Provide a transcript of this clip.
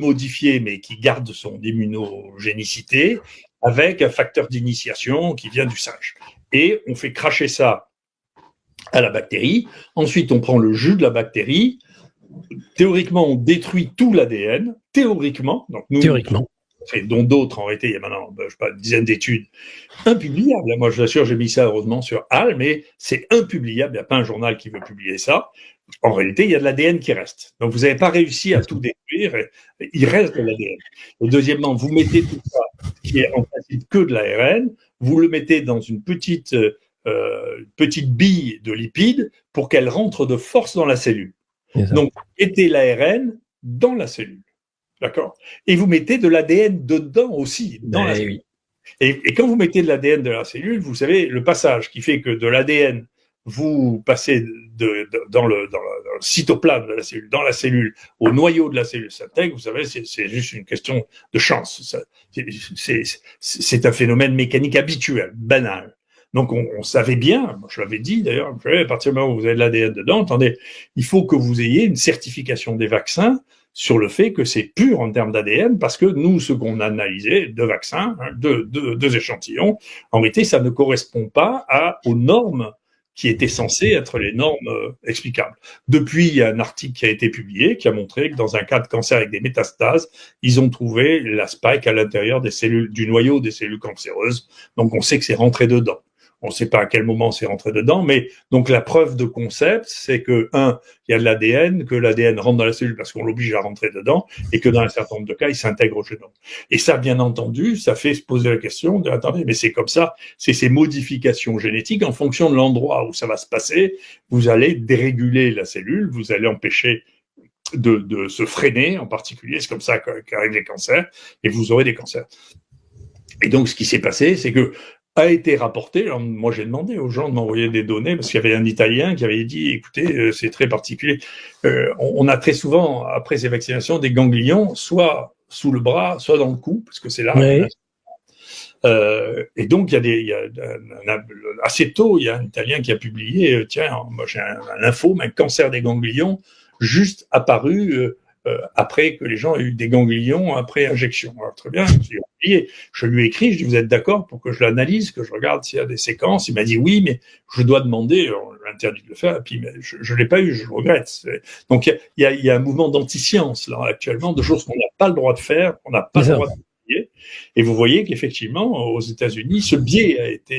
modifié, mais qui garde son immunogénicité, avec un facteur d'initiation qui vient du singe. Et on fait cracher ça à la bactérie. Ensuite, on prend le jus de la bactérie. Théoriquement, on détruit tout l'ADN. Théoriquement. Donc nous, dont d'autres en réalité, il y a maintenant, je sais pas, une dizaine d'études impubliables. Moi, je vous assure, j'ai mis ça heureusement sur HAL, mais c'est impubliable. Il n'y a pas un journal qui veut publier ça. En réalité, il y a de l'ADN qui reste. Donc, vous n'avez pas réussi à tout détruire. Il reste de l'ADN. Et deuxièmement, vous mettez tout ça, qui est en principe que de l'ARN, vous le mettez dans une petite bille de lipides pour qu'elle rentre de force dans la cellule. Donc, vous mettez l'ARN dans la cellule. D'accord? Et vous mettez de l'ADN dedans aussi, dans la cellule. Et quand vous mettez de l'ADN de la cellule, vous savez, le passage qui fait que de l'ADN, vous passez dans le cytoplasme de la cellule, dans la cellule, au noyau de la cellule s'intègre, vous savez, c'est juste une question de chance. C'est un phénomène mécanique habituel, banal. Donc, on savait bien, je l'avais dit d'ailleurs, à partir du moment où vous avez de l'ADN dedans, attendez, il faut que vous ayez une certification des vaccins sur le fait que c'est pur en termes d'ADN, parce que nous, ce qu'on a analysé, deux vaccins, deux échantillons, en réalité, ça ne correspond pas aux normes qui étaient censées être les normes explicables. Depuis, il y a un article qui a été publié qui a montré que dans un cas de cancer avec des métastases, ils ont trouvé la spike à l'intérieur des cellules, du noyau des cellules cancéreuses. Donc, on sait que c'est rentré dedans. On ne sait pas à quel moment c'est rentré dedans, mais donc la preuve de concept, c'est que, il y a de l'ADN, que l'ADN rentre dans la cellule parce qu'on l'oblige à rentrer dedans, et que dans un certain nombre de cas, il s'intègre au génome. Et ça, bien entendu, ça fait se poser la question de, attendez, mais c'est comme ça, c'est ces modifications génétiques, en fonction de l'endroit où ça va se passer, vous allez déréguler la cellule, vous allez empêcher de se freiner, en particulier, c'est comme ça qu'arrivent les cancers, et vous aurez des cancers. Et donc, ce qui s'est passé, c'est que a été rapporté. Alors, moi, j'ai demandé aux gens de m'envoyer des données parce qu'il y avait un Italien qui avait dit, écoutez, c'est très particulier. On a très souvent, après ces vaccinations, des ganglions, soit sous le bras, soit dans le cou, parce que c'est là. Oui. Et donc, assez tôt, il y a un Italien qui a publié, moi j'ai un lymphome, un cancer des ganglions, juste apparu après que les gens aient eu des ganglions après injection. Alors, très bien, je lui ai écrit, je lui ai dit, vous êtes d'accord pour que je l'analyse, que je regarde s'il y a des séquences? Il m'a dit oui, mais je dois demander, on m'a interdit de le faire, et puis mais je l'ai pas eu, je le regrette. Donc il y a un mouvement d'anti-science là actuellement, de choses qu'on n'a pas le droit de faire, qu'on n'a pas le droit de publier. Et vous voyez qu'effectivement, aux États-Unis, ce biais a été